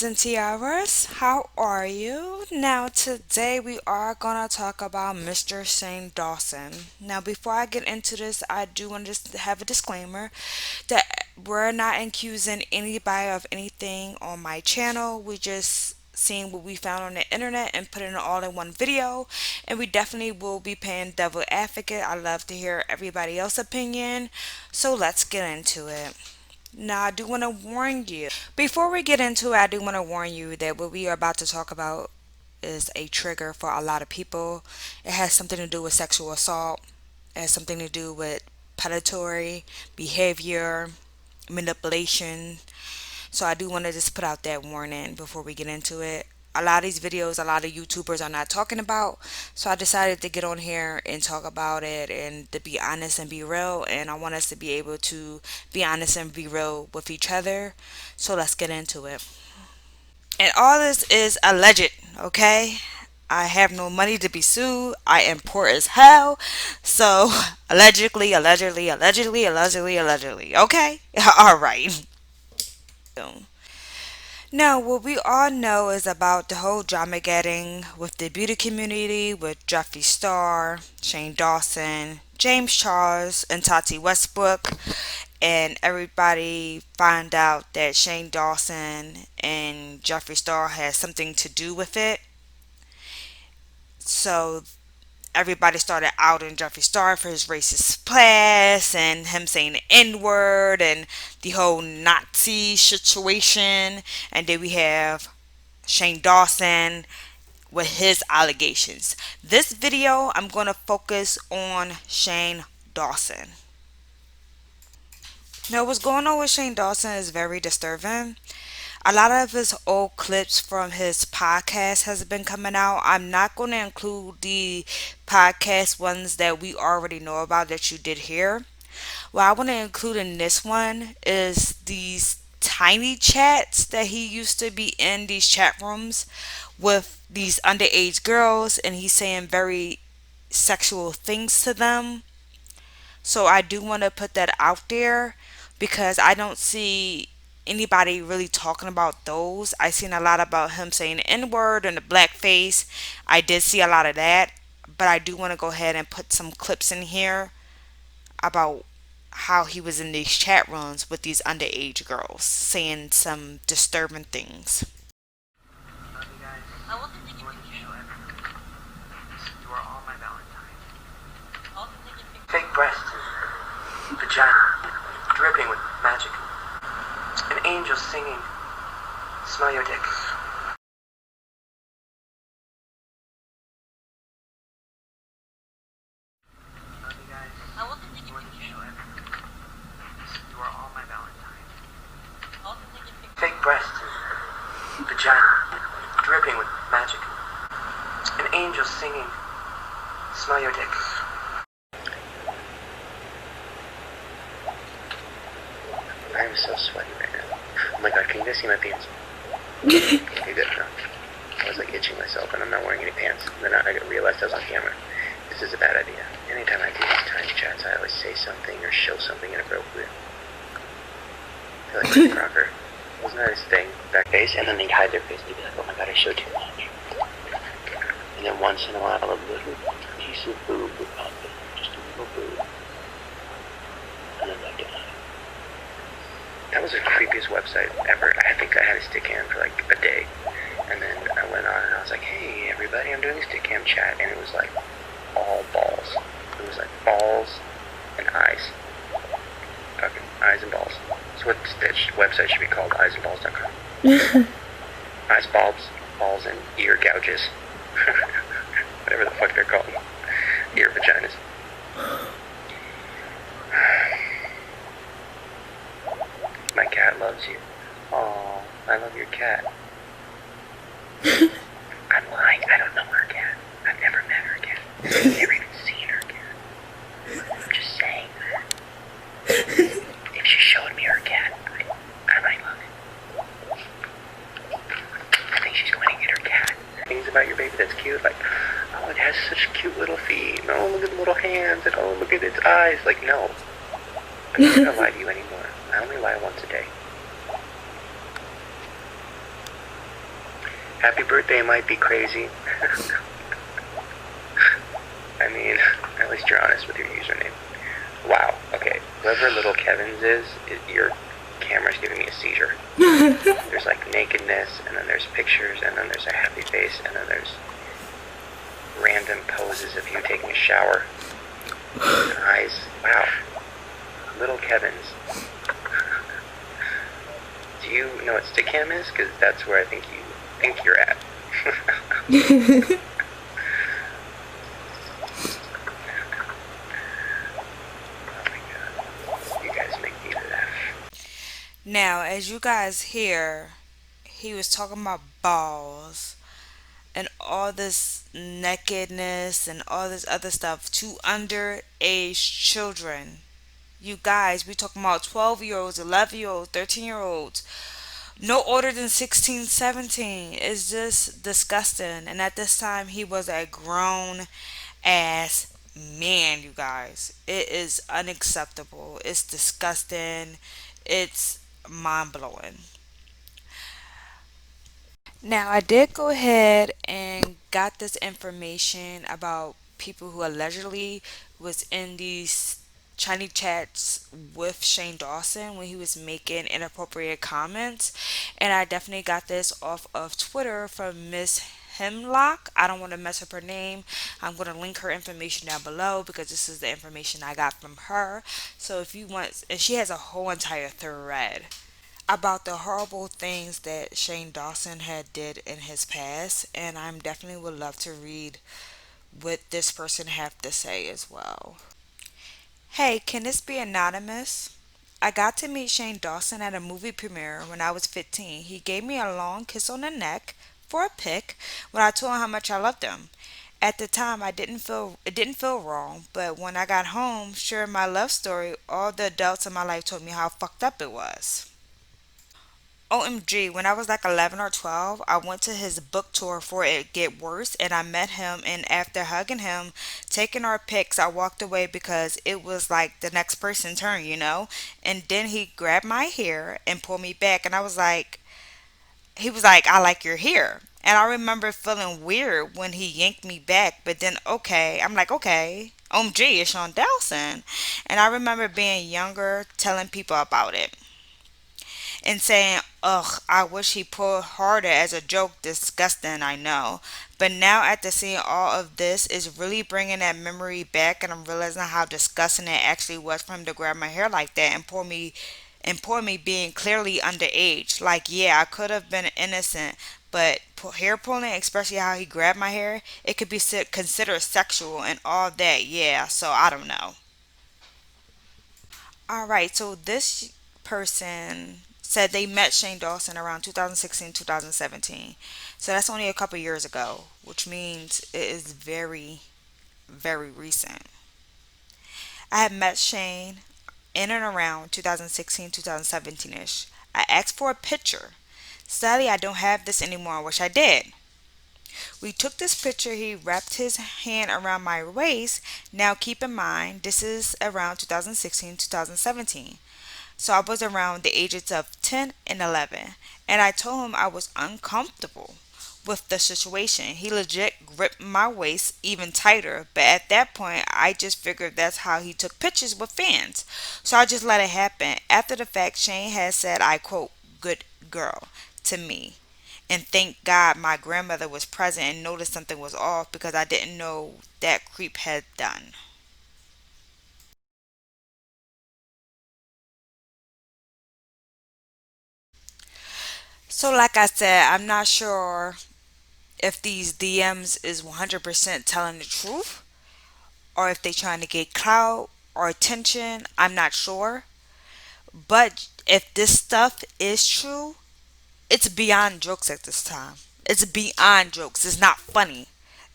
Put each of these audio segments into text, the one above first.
and tiaras, how are you? Now, today we are gonna talk about Mr. Shane Dawson. Now, before I get into this, I do want to just have a disclaimer that we're not accusing anybody of anything on my channel. We just seeing what we found on the internet and put it all in one video, and we definitely will be paying devil advocate. I love to hear everybody else's opinion, so let's get into it. Now, I do want to warn you. Before we get into it, I do want to warn you that what we are about to talk about is a trigger for a lot of people. It has something to do with sexual assault, it has something to do with predatory behavior, manipulation. So I do want to just put out that warning before we get into it. A lot of these videos, a lot of YouTubers are not talking about. So I decided to get on here and talk about it and to be honest and be real. And I want us to be able to be honest and be real with each other. So let's get into it. And all this is alleged, okay? I have no money to be sued. I am poor as hell. So allegedly, allegedly, allegedly, allegedly, allegedly. Okay? All right. Now, what we all know is about the whole drama getting with the beauty community with Jeffree Star, Shane Dawson, James Charles, and Tati Westbrook. And everybody find out that Shane Dawson and Jeffree Star has something to do with it. So everybody started outing Jeffree Star for his racist past and him saying the N word and the whole Nazi situation. And then we have Shane Dawson with his allegations. This video, I'm going to focus on Shane Dawson. Now, what's going on with Shane Dawson is very disturbing. A lot of his old clips from his podcast has been coming out. I'm not going to include the podcast ones that we already know about that you did hear. What I want to include in this one is these tiny chats that he used to be in these chat rooms with these underage girls, and he's saying very sexual things to them. So I do want to put that out there because I don't see anybody really talking about those. I seen a lot about him saying the N word and the blackface. I did see a lot of that, but I do want to go ahead and put some clips in here about how he was in these chat rooms with these underage girls saying some disturbing things. I wasn't thinking you show everything. You are all my Valentine. Also thinking fake breasts, vagina, dripping with magic. An angel singing. Smell your dick. Love you guys. I wasn't thinking you show everything. You are all my Valentine. Also thinking fake breasts, vagina, dripping with magic. An angel singing. Smell your dick. I'm so sweaty right now. Oh my god, can you guys see my pants? Okay, good enough. I was like itching myself and I'm not wearing any pants. And then I realized I was on camera. This is a bad idea. Anytime I do these tiny chats, I always say something or show something inappropriate. I feel like Chris Crocker. Wasn't that his thing? Back face, and then they'd hide their face and they'd be like, oh my god, I showed too much. And then once in a while, a little piece of boob would pop in. Just a little boob. And then they'd deny it. That was the creepiest website ever. I think I had a stick cam for like a day. And then I went on and I was like, hey everybody, I'm doing a stick cam chat. And it was like all balls. It was like balls and eyes. Fucking eyes and balls. So what this website should be called, eyesandballs.com. Eyes, bulbs, balls, and ear gouges. Whatever the fuck they're called. Ear vaginas. My cat loves you. Oh, I love your cat. I'm lying. I don't know her cat. I've never met her cat. I've never even seen her cat. I'm just saying that. If she showed me her cat, I might love it. I think she's going to get her cat. Things about your baby that's cute, like, oh, it has such cute little feet. And, oh, look at the little hands. And oh, look at its eyes. Like, no. I'm not going to lie to you anymore. I only lie once a day. Happy birthday might be crazy. I mean, at least you're honest with your username. Wow. Okay. Whoever Little Kevin's is, your camera's giving me a seizure. There's like nakedness, and then there's pictures, and then there's a happy face, and then there's random poses of you taking a shower. And eyes. Wow. Little Kevin's. Do you know what Stickam is? Because that's where I think you're at. Oh my god. You guys make me laugh. Now, as you guys hear, he was talking about balls and all this nakedness and all this other stuff to underage children. You guys, we talking about 12-year-olds, 11-year-olds, 13-year-olds, no older than 16, 17. It's just disgusting. And at this time, he was a grown ass man, you guys. It is unacceptable. It's disgusting. It's mind blowing. Now, I did go ahead and got this information about people who allegedly was in these Chinese chats with Shane Dawson when he was making inappropriate comments. And I definitely got this off of Twitter from Miss Hemlock. I don't want to mess up her name. I'm going to link her information down below because this is the information I got from her. So if you want, and she has a whole entire thread about the horrible things that Shane Dawson had did in his past, and I'm definitely would love to read what this person have to say as well. Hey, can this be anonymous? I got to meet Shane Dawson at a movie premiere when I was 15. He gave me a long kiss on the neck for a pic when I told him how much I loved him. At the time, it didn't feel wrong, but when I got home, sharing my love story, all the adults in my life told me how fucked up it was. OMG, when I was like 11 or 12, I went to his book tour for It Get Worse and I met him. And after hugging him, taking our pics, I walked away because it was like the next person's turn, you know? And then he grabbed my hair and pulled me back. And he was like, I like your hair. And I remember feeling weird when he yanked me back. But then, okay, I'm like, okay. OMG, it's Sean Dawson. And I remember being younger, telling people about it and saying, ugh, I wish he pulled harder as a joke. Disgusting, I know. But now, after seeing all of this, is really bringing that memory back, and I'm realizing how disgusting it actually was for him to grab my hair like that and pour me being clearly underage. Like, yeah, I could have been innocent, but hair pulling, especially how he grabbed my hair, it could be considered sexual and all that. Yeah, so I don't know. All right, so this person said they met Shane Dawson around 2016, 2017. So that's only a couple years ago, which means it is very, very recent. I had met Shane in and around 2016, 2017 ish. I asked for a picture. Sadly, I don't have this anymore. I wish I did. We took this picture. He wrapped his hand around my waist. Now, keep in mind, this is around 2016, 2017. So I was around the ages of 10 and 11. And I told him I was uncomfortable with the situation. He legit gripped my waist even tighter. But at that point, I just figured that's how he took pictures with fans. So I just let it happen. After the fact, Shane has said, I quote, good girl to me. And thank God my grandmother was present and noticed something was off because I didn't know that creep had done. So, like I said, I'm not sure if these DMs is 100% telling the truth or if they trying to get clout or attention. I'm not sure. But if this stuff is true, it's beyond jokes at this time. It's beyond jokes. It's not funny.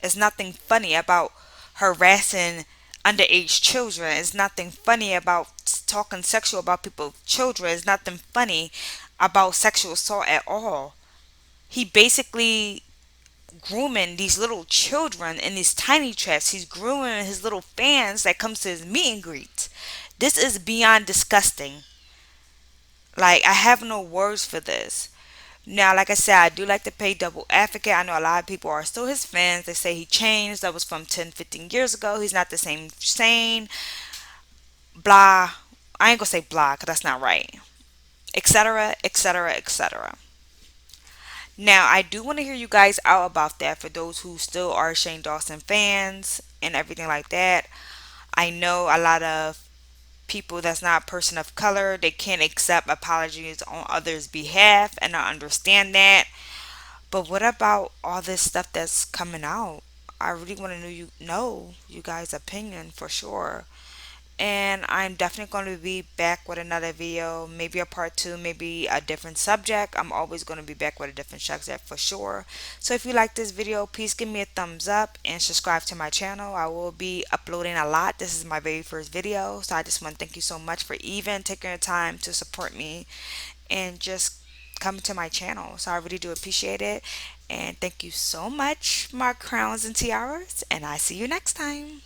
It's nothing funny about harassing underage children. It's nothing funny about talking sexual about people's children. It's nothing funny about sexual assault at all. He basically grooming these little children in these tiny traps. He's grooming his little fans that comes to his meet and greets. This is beyond disgusting. Like, I have no words for this. Now, like I said, I do like to pay double advocate. I know a lot of people are still his fans. They say he changed. That was from 10, 15 years ago. He's not the same sane, blah. I ain't gonna say blah because that's not right. Etc., etc., etc. Now, I do want to hear you guys out about that for those who still are Shane Dawson fans and everything like that. I know a lot of people that's not a person of color, they can't accept apologies on others' behalf, and I understand that. But what about all this stuff that's coming out? I really want to know you guys' opinion for sure. And I'm definitely going to be back with another video, maybe a part two, maybe a different subject. I'm always going to be back with a different subject for sure. So if you like this video, please give me a thumbs up and subscribe to my channel. I will be uploading a lot. This is my very first video, so I just want to thank you so much for even taking the time to support me and just coming to my channel. So I really do appreciate it. And thank you so much, my crowns and tiaras, and I see you next time.